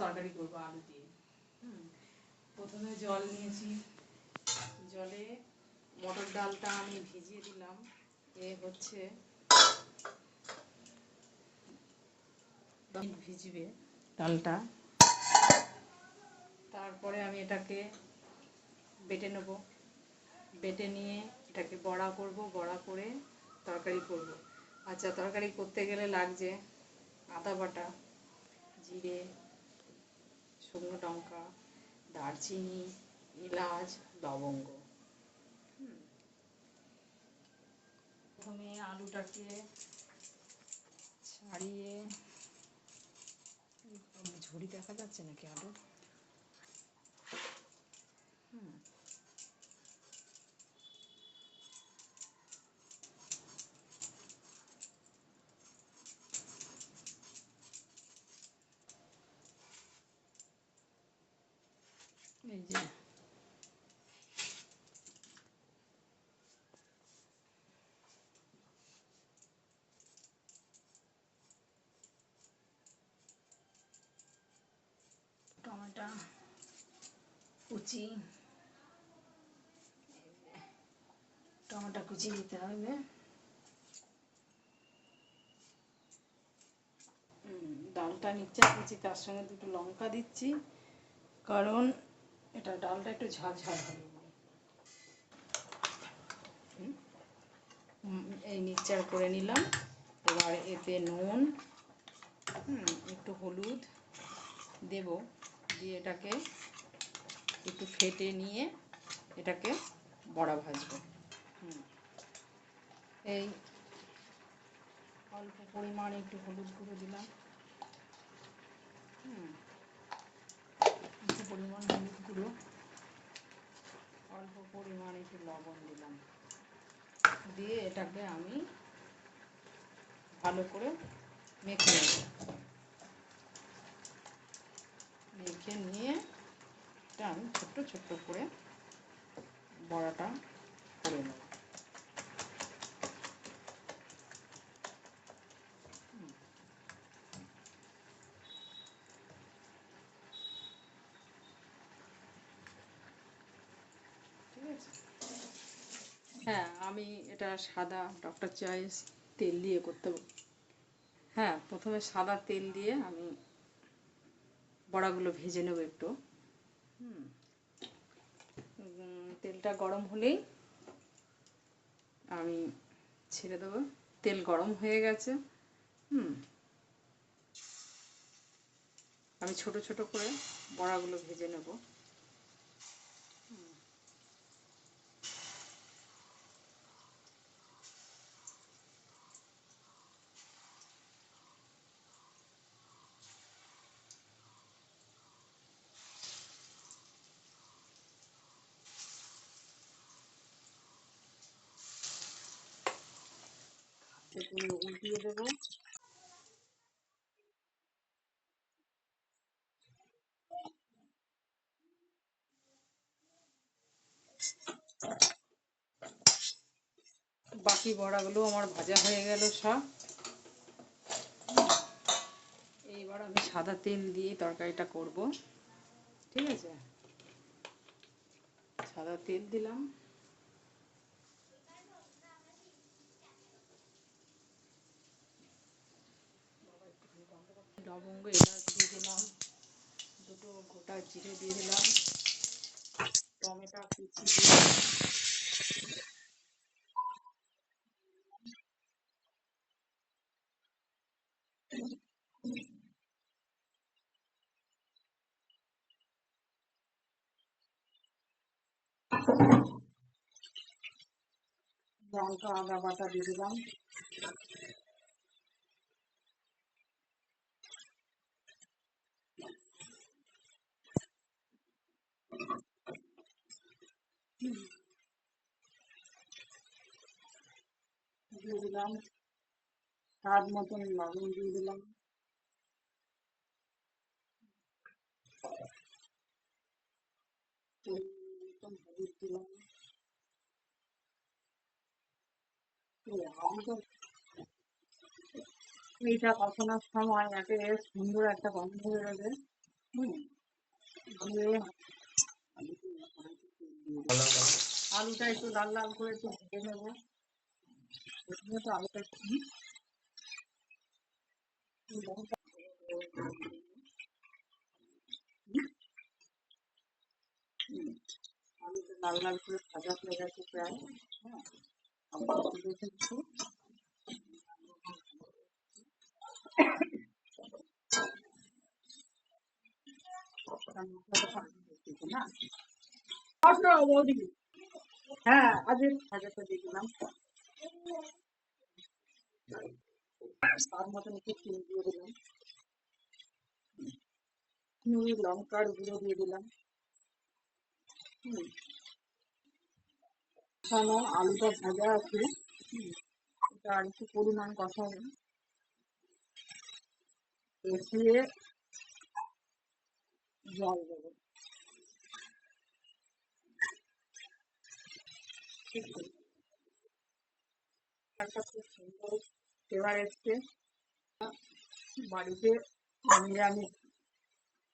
তরকারি করবো আলু দিয়ে। প্রথমে জল নিয়েছি, জলে মটর ডালটা আমি ভিজিয়ে দিলাম। এ হচ্ছে ভিজবে ডালটা, তারপরে আমি এটাকে বেটে নেব। বেটে নিয়ে এটাকে বড়া করব, বড়া করে তরকারি করব। আচ্ছা, তরকারি করতে গেলে লাগছে আদা বাটা, জিরে, শুকনো লঙ্কা, দারচিনি, এলাচ, লবঙ্গ। প্রথমে আলুটাকে ছাড়িয়ে, ঝুড়ি দেখা যাচ্ছে নাকি আলু? এই যে টমেটো কুচি, টমেটো কুচি দিতে হবে। ডালটা নিচে দিচ্ছি, তার সঙ্গে দুটো লঙ্কা দিচ্ছি, কারণ এটা ডালটা একটু ঝাল হবে। এই মিক্সচার করে নিলাম। এবার এতে নুন, একটু হলুদ দেব, দিয়ে এটাকে একটু ফেটে নিয়ে এটাকে বড়া ভাজবো। এই অল্প পরিমাণ একটু হলুদ গুঁড়ো দিলাম, একটু পরিমাণ হলুদ গুঁড়ো, অল্প পরিমাণ একটু লবণ দিলাম, দিয়ে এটাকে আমি ভালো করে মেখে নেব। মেখে নিয়ে এটা আমি ছোট্ট ছোট্ট করে বড়াটা করে নেব। ঠিক আছে? হ্যাঁ, আমি এটা সাদা ডক্টর চয়েস তেল দিয়ে করতে। হ্যাঁ, প্রথমে সাদা তেল দিয়ে আমি বড়াগুলো ভেজে নেব একটু। তেলটা গরম হলেই আমি ছেড়ে দেবো। তেল গরম হয়ে গেছে। আমি ছোট ছোট করে বড়াগুলো ভেজে নেব। উল্টিয়ে দেবো। বাকি বড়াগুলো আমার ভাজা হয়ে গেল সব। এইবার আমি সাদা তেল দিয়ে তরকারিটা করব। ঠিক আছে? সাদা তেল দিলাম, লবঙ্গ এলাচ দিয়ে দিলাম, দুটো গোটা জিরে দিয়ে দিলাম, টমেটো কুচি দিয়ে লঙ্কা আদা বাটা দিয়ে দিলাম। দিয়ে দিলাম স্বাদ মতন লবণ দিয়ে দিলাম। হলুদ দিলাম। এইটা কষানোর সময় একে সুন্দর একটা গন্ধ বেরোবে। হুম, আলুটা একটু লাল লাল করে একটু ভেজে নেবো। প্রথমে তো আলুটা একটু লঙ্কা আলুটা লাল লাল করে ভাজা হয়ে গেছে প্রায়। হ্যাঁ, আবার তুলে ফেলছি। মশলাটা পানি দিচ্ছি না। হ্যাঁ, আজকে ভাজাটা দিয়ে দিলাম। তার মতন একটু চিনি দিয়ে দিলাম, নুন লঙ্কার গুঁড়ো দিয়ে দিলাম। আলুটা ভাজা আছে, এটা আর একটু পরিমাণ কষাবো, কষিয়ে জল দেবো। একটা খুব সুন্দর ফ্লেভার এসছে। বাড়িতে নিরামিষ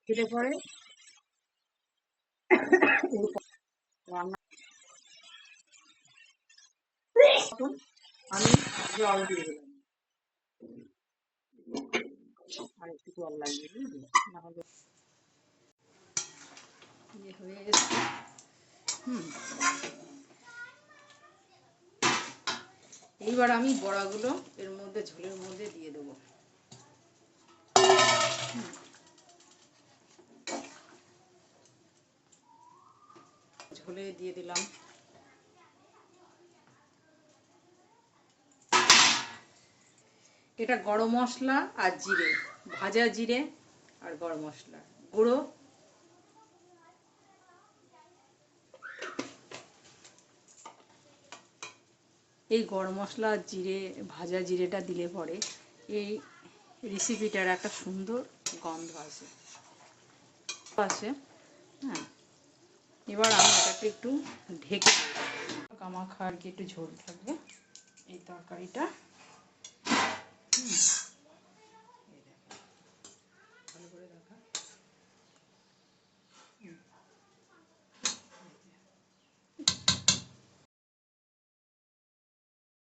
খেতে পরে রান্না আমি জল দিয়ে দিলাম, আর একটু জল লাগিয়ে দিই, নাহলে ইয়ে হয়ে এসছে। এইবার আমি বড়াগুলো এর মধ্যে ঝোলের মধ্যে দিয়ে দেবো। ঝোলে দিয়ে দিলাম। এটা গরম মশলা আর জিরে, ভাজা জিরে আর গরম মশলা গুঁড়ো। এই গরম মশলা আর জিরে, ভাজা জিরেটা দিলে পরে এই রেসিপিটার একটা সুন্দর গন্ধ আসে। হ্যাঁ, এবার আমি এটাকে একটু ঢেকে কামাখা আর কি একটু ঝোল থাকবে এই তরকারিটা।